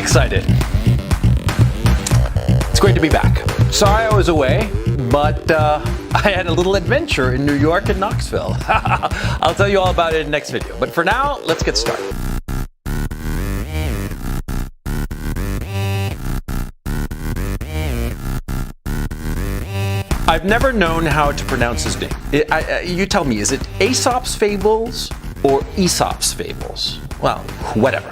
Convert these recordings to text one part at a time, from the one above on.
excited. It's great to be back. Sorry I was away, but I had a little adventure in New York and Knoxville. I'll tell you all about it in the next video. But for now, let's get started. I've never known how to pronounce his name. You tell me, is it Aesop's Fables or Aesop's Fables? Well, whatever.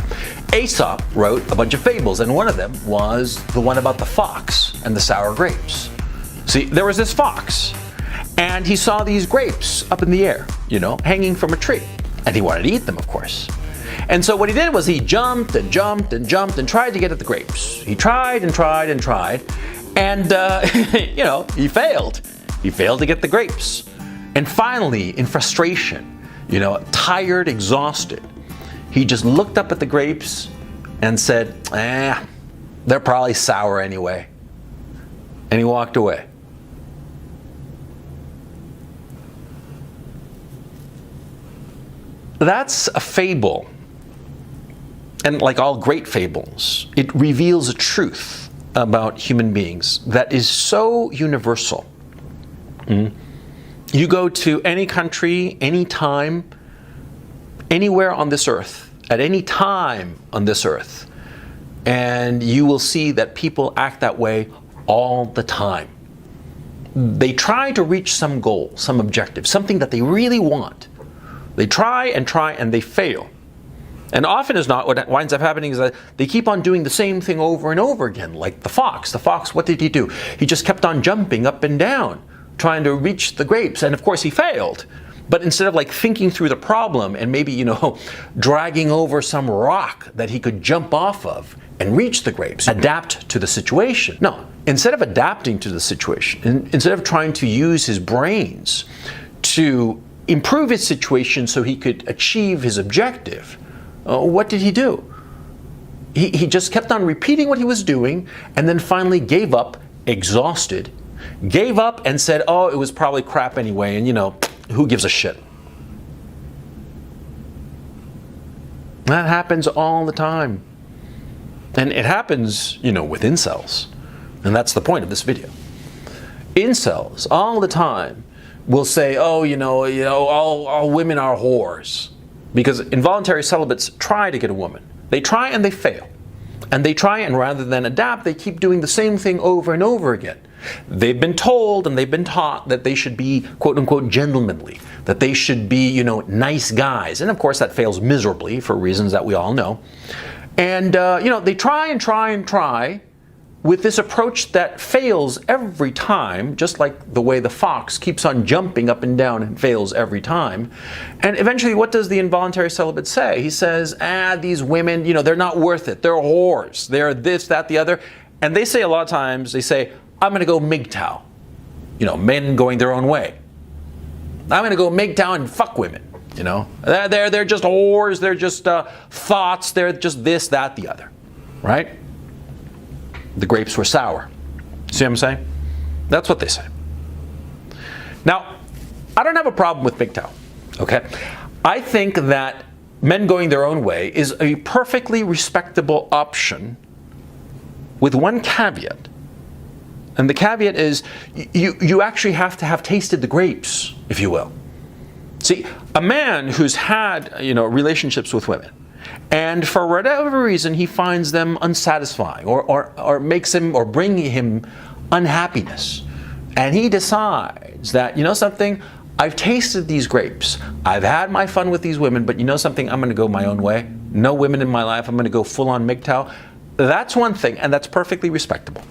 Aesop wrote a bunch of fables, and one of them was the one about the fox and the sour grapes. See, there was this fox, and he saw these grapes up in the air, hanging from a tree, and he wanted to eat them, of course. And so what he did was he jumped and jumped and jumped and tried to get at the grapes. He tried and tried and tried, and he failed. He failed to get the grapes. And finally, in frustration, tired, exhausted, he just looked up at the grapes and said, they're probably sour anyway. And he walked away. That's a fable. And like all great fables, it reveals a truth about human beings that is so universal. You go to any country, any time, anywhere on this earth, at any time on this earth, and you will see that people act that way all the time. They try to reach some goal, some objective, something that they really want. They try and they fail. And often as not, what winds up happening is that they keep on doing the same thing over and over again, like the fox. The fox, what did he do? He just kept on jumping up and down, trying to reach the grapes, and of course he failed. But instead of thinking through the problem and maybe, dragging over some rock that he could jump off of and reach the grapes, adapt to the situation. No, instead of adapting to the situation, instead of trying to use his brains to improve his situation so he could achieve his objective, what did he do? He just kept on repeating what he was doing and then finally gave up, exhausted, gave up and said, oh, it was probably crap anyway, and who gives a shit? That happens all the time. And it happens, with incels. And that's the point of this video. Incels, all the time, will say, oh, all women are whores. Because involuntary celibates try to get a woman. They try and they fail. And they try, and rather than adapt, they keep doing the same thing over and over again. They've been told and they've been taught that they should be, quote unquote, gentlemanly, that they should be, nice guys. And of course that fails miserably for reasons that we all know. And, they try and try and try with this approach that fails every time, just like the way the fox keeps on jumping up and down and fails every time. And eventually, what does the involuntary celibate say? He says, these women, they're not worth it. They're whores. They're this, that, the other. And they say a lot of times, they say, I'm going to go MGTOW. Men going their own way. I'm going to go MGTOW and fuck women. They're just whores. They're just thoughts. They're just this, that, the other. Right? The grapes were sour. See what I'm saying? That's what they say. Now, I don't have a problem with MGTOW, okay? I think that men going their own way is a perfectly respectable option with one caveat. And the caveat is you actually have to have tasted the grapes, if you will. See, a man who's had, relationships with women, and for whatever reason he finds them unsatisfying or makes him or bring him unhappiness, and he decides that, something, I've tasted these grapes, I've had my fun with these women, but something, I'm going to go my own way. No women in my life, I'm going to go full on MGTOW. That's one thing, and that's perfectly respectable.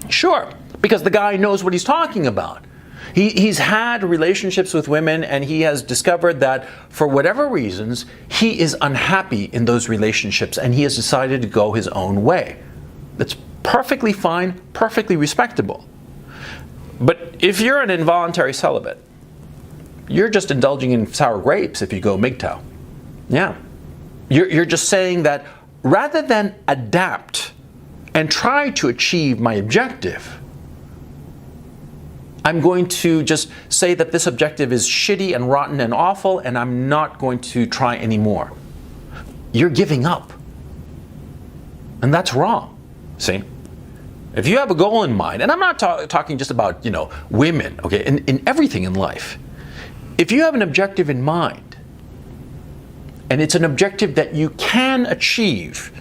Sure, because the guy knows what he's talking about. He's had relationships with women, and he has discovered that for whatever reasons, he is unhappy in those relationships, and he has decided to go his own way. That's perfectly fine, perfectly respectable. But if you're an involuntary celibate, you're just indulging in sour grapes if you go MGTOW. Yeah. You're just saying that rather than adapt and try to achieve my objective, I'm going to just say that this objective is shitty and rotten and awful, and I'm not going to try anymore. You're giving up. And that's wrong. See? If you have a goal in mind, and I'm not talking just about, women, okay, in everything in life. If you have an objective in mind, and it's an objective that you can achieve,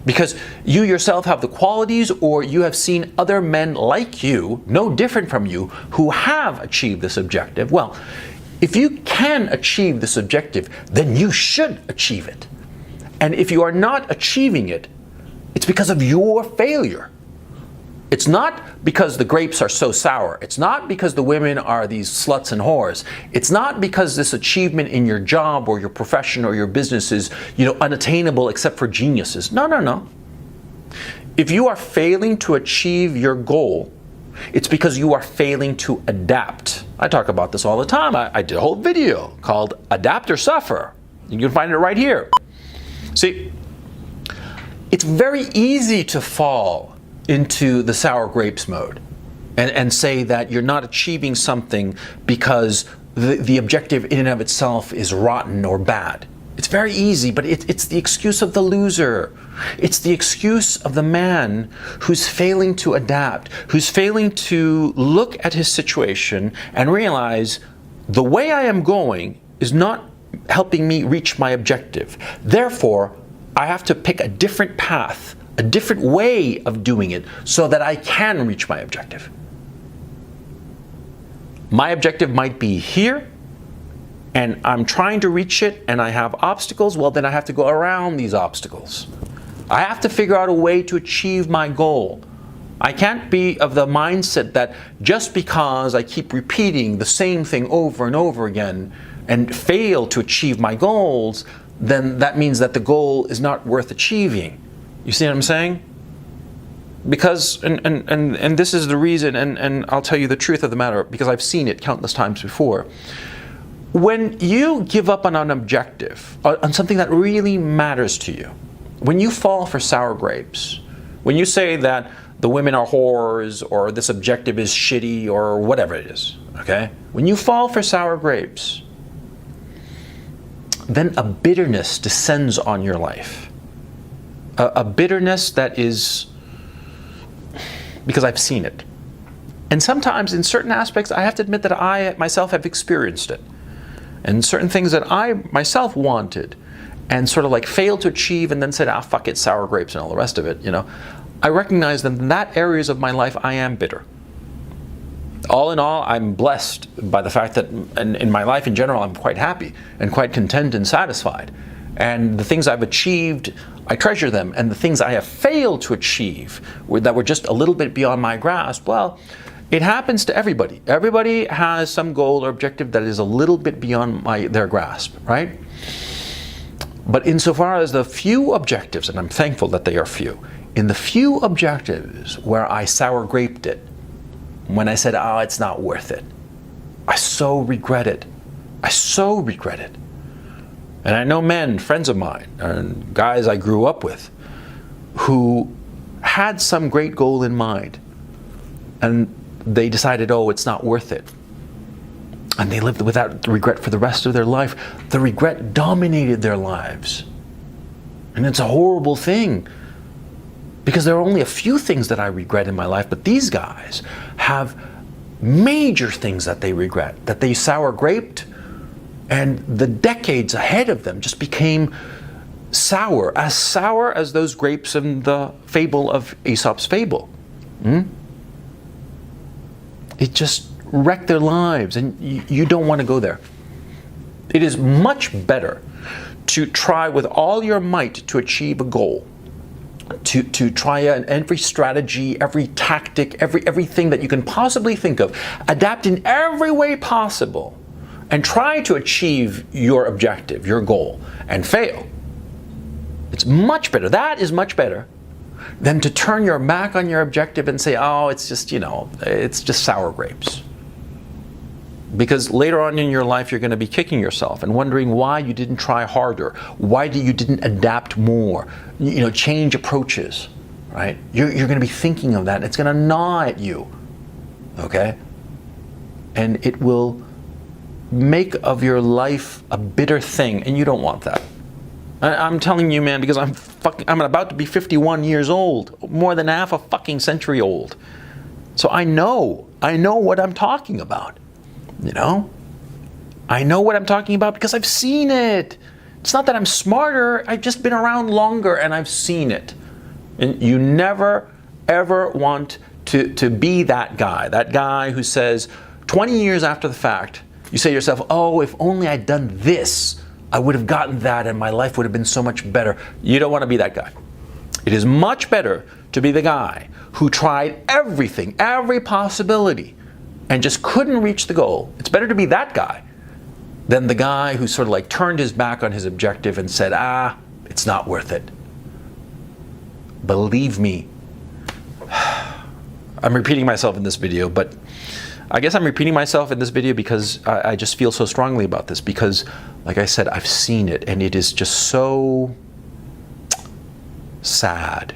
because you yourself have the qualities, or you have seen other men like you, no different from you, who have achieved this objective, well, if you can achieve this objective, then you should achieve it. And if you are not achieving it, it's because of your failure. It's not because the grapes are so sour. It's not because the women are these sluts and whores. It's not because this achievement in your job or your profession or your business is, unattainable except for geniuses. No, no, no. If you are failing to achieve your goal, it's because you are failing to adapt. I talk about this all the time. I did a whole video called Adapt or Suffer. You can find it right here. See, it's very easy to fall into the sour grapes mode and say that you're not achieving something because the objective in and of itself is rotten or bad. It's very easy, but it's the excuse of the loser. It's the excuse of the man who's failing to adapt, who's failing to look at his situation and realize the way I am going is not helping me reach my objective. Therefore, I have to pick a different path, a different way of doing it so that I can reach my objective. My objective might be here, and I'm trying to reach it, and I have obstacles. Well, then I have to go around these obstacles. I have to figure out a way to achieve my goal. I can't be of the mindset that just because I keep repeating the same thing over and over again and fail to achieve my goals, then that means that the goal is not worth achieving. You see what I'm saying? Because, and this is the reason, and I'll tell you the truth of the matter, because I've seen it countless times before. When you give up on an objective, on something that really matters to you, when you fall for sour grapes, when you say that the women are whores, or this objective is shitty, or whatever it is, okay? When you fall for sour grapes, then a bitterness descends on your life. A bitterness that is, because I've seen it. And sometimes in certain aspects, I have to admit that I myself have experienced it. And certain things that I myself wanted and sort of like failed to achieve and then said, fuck it, sour grapes and all the rest of it, I recognize that in that areas of my life, I am bitter. All in all, I'm blessed by the fact that in my life in general, I'm quite happy and quite content and satisfied. And the things I've achieved, I treasure them. And the things I have failed to achieve that were just a little bit beyond my grasp, well, it happens to everybody. Everybody has some goal or objective that is a little bit beyond their grasp, right? But insofar as the few objectives, and I'm thankful that they are few, in the few objectives where I sour graped it, when I said, it's not worth it, I so regret it. I so regret it. And I know men, friends of mine, and guys I grew up with, who had some great goal in mind, and they decided, it's not worth it. And they lived without regret for the rest of their life. The regret dominated their lives. And it's a horrible thing, because there are only a few things that I regret in my life, but these guys have major things that they regret, that they sour graped, and the decades ahead of them just became sour as those grapes in the fable of Aesop's fable. It just wrecked their lives, and you don't want to go there. It is much better to try with all your might to achieve a goal, to try every strategy, every tactic, everything that you can possibly think of, adapt in every way possible, and try to achieve your objective, your goal, and fail. It's much better. That is much better than to turn your back on your objective and say, it's just, it's just sour grapes. Because later on in your life, you're going to be kicking yourself and wondering why you didn't try harder, why you didn't adapt more, change approaches, right? You're going to be thinking of that, and it's going to gnaw at you, okay? And it will make of your life a bitter thing, and you don't want that. I'm telling you, man, because I'm about to be 51 years old, more than half a fucking century old. So I know what I'm talking about, you know? I know what I'm talking about because I've seen it. It's not that I'm smarter, I've just been around longer and I've seen it. And you never, ever want to be that guy who says, 20 years after the fact, you say to yourself, oh, if only I'd done this, I would have gotten that and my life would have been so much better. You don't want to be that guy. It is much better to be the guy who tried everything, every possibility, and just couldn't reach the goal. It's better to be that guy than the guy who sort of like turned his back on his objective and said, it's not worth it. Believe me. I'm repeating myself in this video, but I guess I'm repeating myself in this video because I just feel so strongly about this because, like I said, I've seen it and it is just so sad